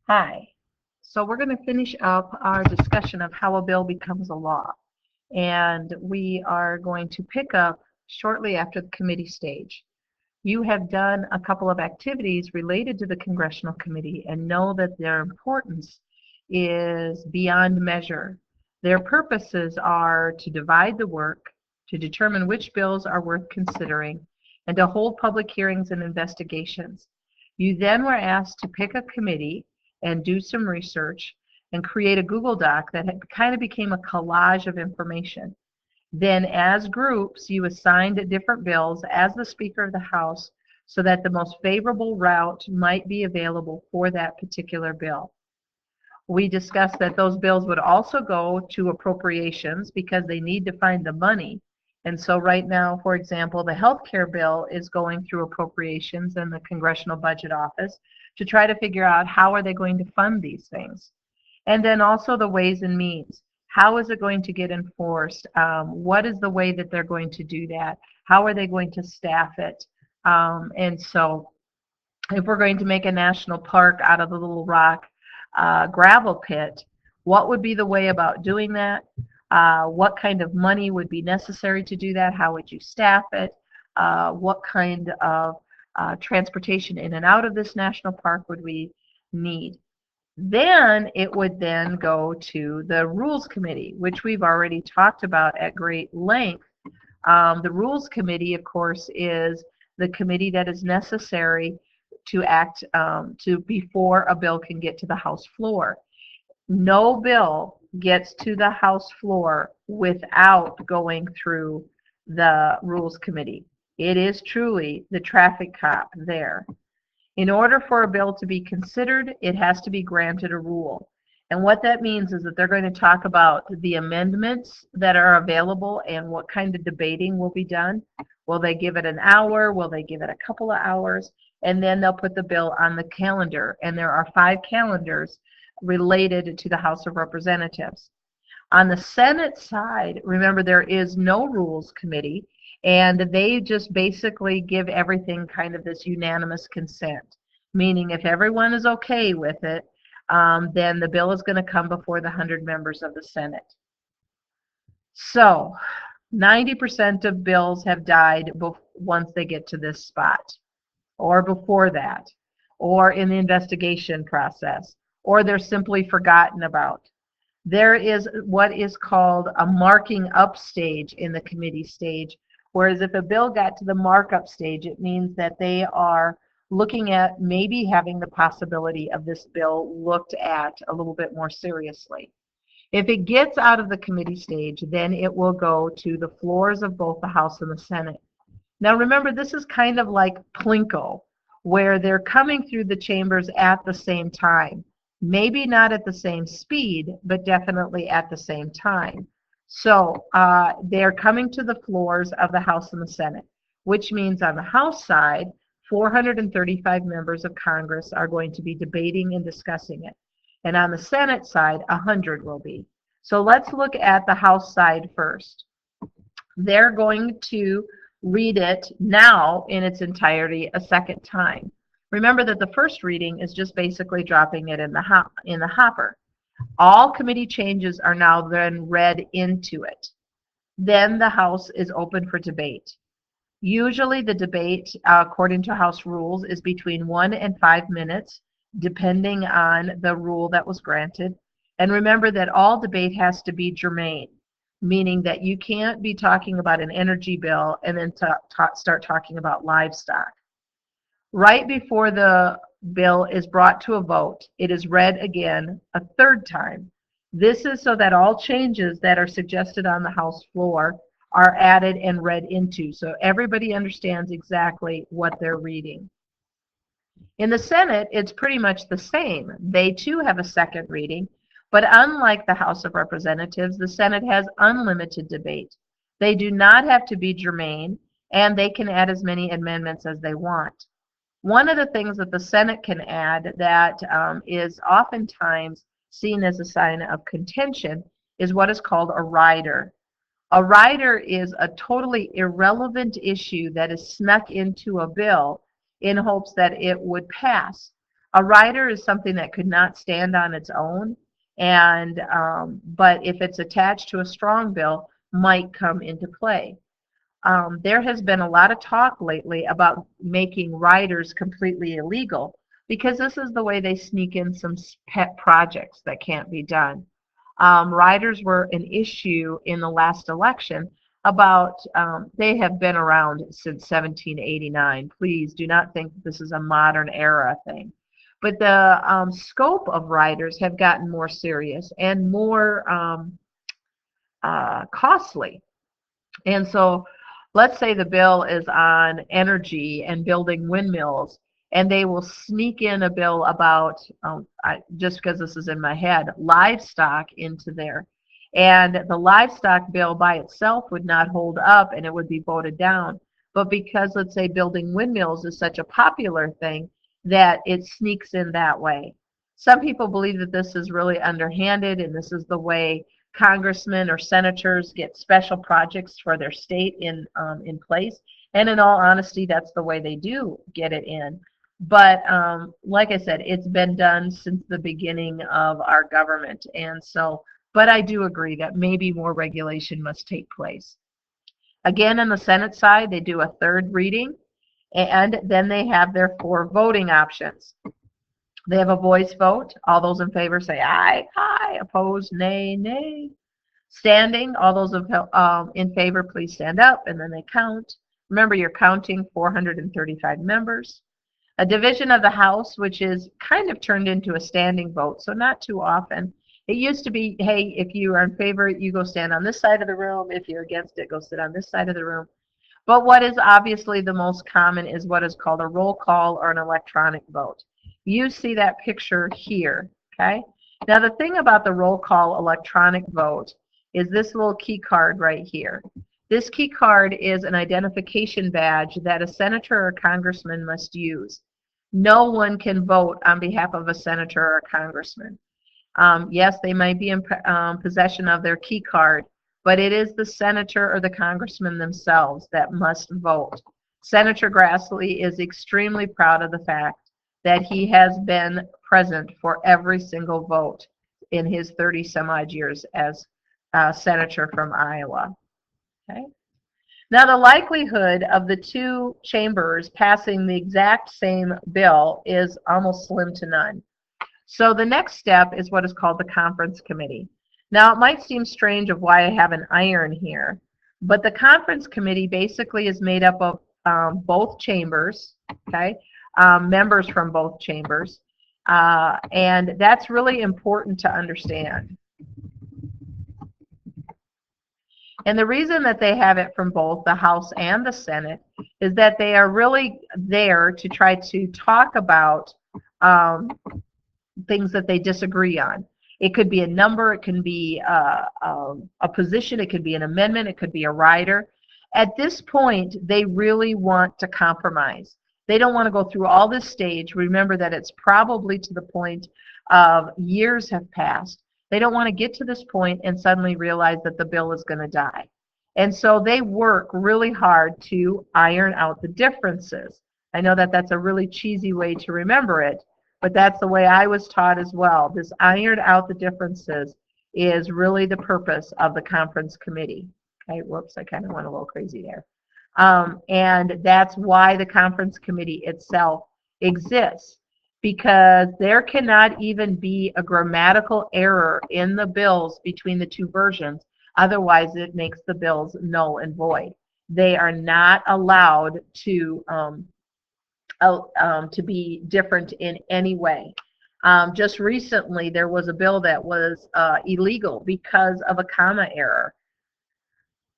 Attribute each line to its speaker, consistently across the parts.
Speaker 1: Hi. So we're going to finish up our discussion of how a bill becomes a law. And we are going to pick up shortly after the committee stage. You have done a couple of activities related to the Congressional Committee and know that their importance is beyond measure. Their purposes are to divide the work, to determine which bills are worth considering, and to hold public hearings and investigations. You then were asked to pick a committee and do some research and create a Google Doc that kind of became a collage of information. Then, as groups, you assigned different bills as the Speaker of the House so that the most favorable route might be available for that particular bill. We discussed that those bills would also go to appropriations because they need to find the money. And so right now, for example, the health care bill is going through appropriations in the Congressional Budget Office to try to figure out how are they going to fund these things. And then also the ways and means. How is it going to get enforced? What is the way that they're going to do that? How are they going to staff it? And so if we're going to make a national park out of the Little Rock gravel pit, what would be the way about doing that? What kind of money would be necessary to do that? How would you staff it? What kind of transportation in and out of this national park would we need? Then it would then go to the Rules Committee, which we've already talked about at great length. The Rules Committee, of course, is the committee that is necessary to act before a bill can get to the House floor. No bill gets to the House floor without going through the Rules Committee. It is truly the traffic cop there. In order for a bill to be considered, it has to be granted a rule. And what that means is that they're going to talk about the amendments that are available and what kind of debating will be done. Will they give it an hour? Will they give it a couple of hours? And then they'll put the bill on the calendar. And there are 5 calendars related to the House of Representatives. On the Senate side, remember there is no Rules Committee, and they just basically give everything kind of this unanimous consent, meaning if everyone is okay with it, then the bill is going to come before the 100 members of the Senate. So 90% of bills have died once they get to this spot, or before that, or in the investigation process, or they're simply forgotten about. There is what is called a marking up stage in the committee stage, whereas if a bill got to the markup stage, it means that they are looking at maybe having the possibility of this bill looked at a little bit more seriously. If it gets out of the committee stage, then it will go to the floors of both the House and the Senate. Now remember, this is kind of like Plinko, where they're coming through the chambers at the same time. Maybe not at the same speed, but definitely at the same time. So they're coming to the floors of the House and the Senate, which means on the House side, 435 members of Congress are going to be debating and discussing it. And on the Senate side, 100 will be. So let's look at the House side first. They're going to read it now in its entirety a second time. Remember that the first reading is just basically dropping it in the hopper. All committee changes are now then read into it. Then the House is open for debate. Usually the debate, according to House rules, is between 1 and 5 minutes, depending on the rule that was granted. And remember that all debate has to be germane, meaning that you can't be talking about an energy bill and then start talking about livestock. Right before the bill is brought to a vote, it is read again a third time. This is so that all changes that are suggested on the House floor are added and read into, so everybody understands exactly what they're reading. In the Senate, it's pretty much the same. They too have a second reading, but unlike the House of Representatives, the Senate has unlimited debate. They do not have to be germane, and they can add as many amendments as they want. One of the things that the Senate can add that is oftentimes seen as a sign of contention is what is called a rider. A rider is a totally irrelevant issue that is snuck into a bill in hopes that it would pass. A rider is something that could not stand on its own, and but if it's attached to a strong bill, might come into play. There has been a lot of talk lately about making riders completely illegal because this is the way they sneak in some pet projects that can't be done. Riders were an issue in the last election about, they have been around since 1789. Please do not think this is a modern era thing. But the scope of riders have gotten more serious and more costly. And so let's say the bill is on energy and building windmills, and they will sneak in a bill about, just because this is in my head, livestock into there. And the livestock bill by itself would not hold up and it would be voted down. But because, let's say, building windmills is such a popular thing, that it sneaks in that way. Some people believe that this is really underhanded and this is the way congressmen or senators get special projects for their state in place. And in all honesty, that's the way they do get it in. But like I said, it's been done since the beginning of our government. And so, but I do agree that maybe more regulation must take place. Again, on the Senate side, they do a third reading, and then they have their 4 voting options. They have a voice vote. All those in favor say aye, aye. Opposed, nay, nay. Standing, all those in favor, please stand up, and then they count. Remember, you're counting 435 members. A division of the House, which is kind of turned into a standing vote, so not too often. It used to be, hey, if you are in favor, you go stand on this side of the room. If you're against it, go sit on this side of the room. But what is obviously the most common is what is called a roll call or an electronic vote. You see that picture here, okay? Now, the thing about the roll call electronic vote is this little key card right here. This key card is an identification badge that a senator or congressman must use. No one can vote on behalf of a senator or a congressman. Yes, they might be in possession of their key card, but it is the senator or the congressman themselves that must vote. Senator Grassley is extremely proud of the fact that he has been present for every single vote in his 30 some odd years as senator from Iowa. Okay. Now, the likelihood of the 2 chambers passing the exact same bill is almost slim to none. So the next step is what is called the conference committee. Now, it might seem strange of why I have an iron here, but the conference committee basically is made up of both chambers, okay, members from both chambers, and that's really important to understand. And the reason that they have it from both the House and the Senate is that they are really there to try to talk about things that they disagree on. It could be a number, it can be a position, it could be an amendment, it could be a rider. At this point, they really want to compromise. They don't want to go through all this stage. Remember that it's probably to the point of years have passed. They don't want to get to this point and suddenly realize that the bill is going to die. And so they work really hard to iron out the differences. I know that that's a really cheesy way to remember it, but that's the way I was taught as well. This iron out the differences is really the purpose of the conference committee. Okay, whoops, I kind of went a little crazy there. And that's why the conference committee itself exists, because there cannot even be a grammatical error in the bills between the 2 versions. Otherwise, it makes the bills null and void. They are not allowed to be different in any way. Just recently, there was a bill that was illegal because of a comma error.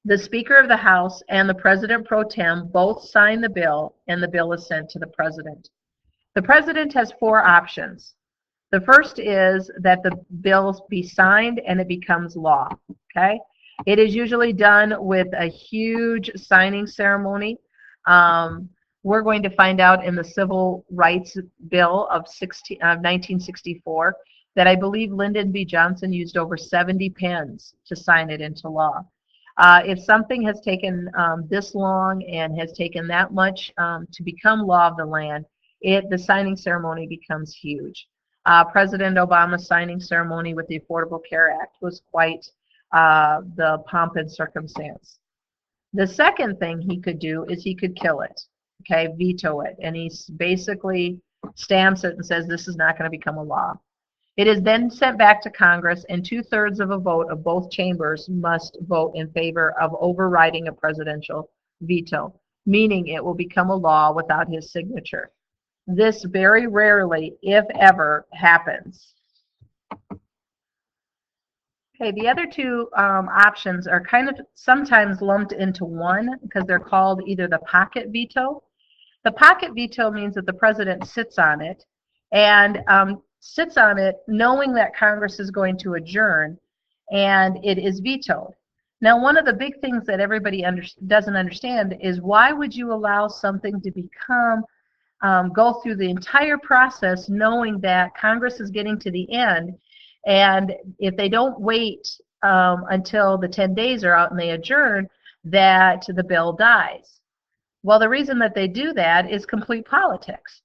Speaker 1: The Speaker of the House and the President pro tem both sign the bill, and the bill is sent to the President. The President has 4 options. The first is that the bill be signed and it becomes law. Okay? It is usually done with a huge signing ceremony. We're going to find out in the Civil Rights Bill of 1964 that I believe Lyndon B. Johnson used over 70 pens to sign it into law. If something has taken this long and has taken that much to become law of the land, the signing ceremony becomes huge. President Obama's signing ceremony with the Affordable Care Act was quite the pomp and circumstance. The second thing he could do is he could kill it, okay, veto it, and he basically stamps it and says this is not going to become a law. It is then sent back to Congress, and 2/3 of a vote of both chambers must vote in favor of overriding a presidential veto, meaning it will become a law without his signature. This very rarely, if ever, happens. Okay, the other two options are kind of sometimes lumped into one because they're called either the pocket veto. The pocket veto means that the president sits on it and sits on it knowing that Congress is going to adjourn, and it is vetoed. Now, one of the big things that everybody doesn't understand is why would you allow something to become go through the entire process knowing that Congress is getting to the end, and if they don't wait until the 10 days are out and they adjourn, that the bill dies. Well, the reason that they do that is complete politics.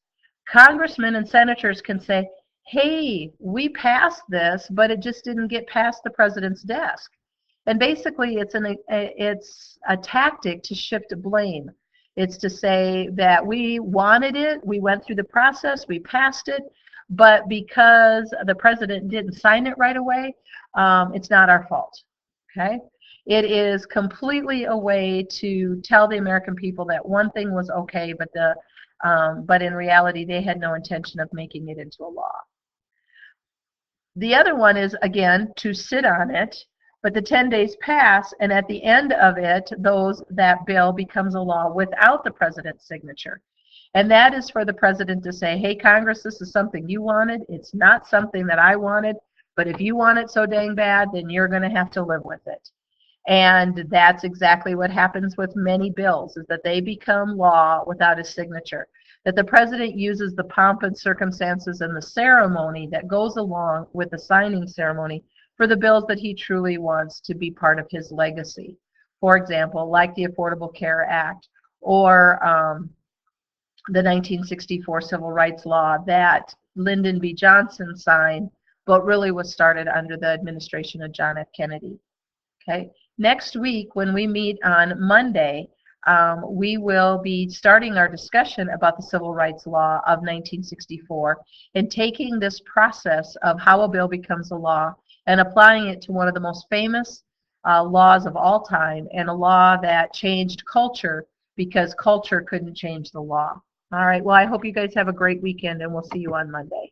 Speaker 1: Congressmen and senators can say, hey, we passed this, but it just didn't get past the president's desk. And basically, it's a tactic to shift blame. It's to say that we wanted it, we went through the process, we passed it, but because the president didn't sign it right away, it's not our fault. Okay? It is completely a way to tell the American people that one thing was okay, but in reality, they had no intention of making it into a law. The other one is, again, to sit on it, but the 10 days pass, and at the end of it, that bill becomes a law without the president's signature. And that is for the president to say, hey, Congress, this is something you wanted. It's not something that I wanted, but if you want it so dang bad, then you're going to have to live with it. And that's exactly what happens with many bills, is that they become law without a signature. That the president uses the pomp and circumstances and the ceremony that goes along with the signing ceremony for the bills that he truly wants to be part of his legacy. For example, like the Affordable Care Act or the 1964 Civil Rights Law that Lyndon B. Johnson signed, but really was started under the administration of John F. Kennedy. Okay. Next week, when we meet on Monday, we will be starting our discussion about the Civil Rights Law of 1964 and taking this process of how a bill becomes a law and applying it to one of the most famous laws of all time, and a law that changed culture because culture couldn't change the law. All right, well, I hope you guys have a great weekend, and we'll see you on Monday.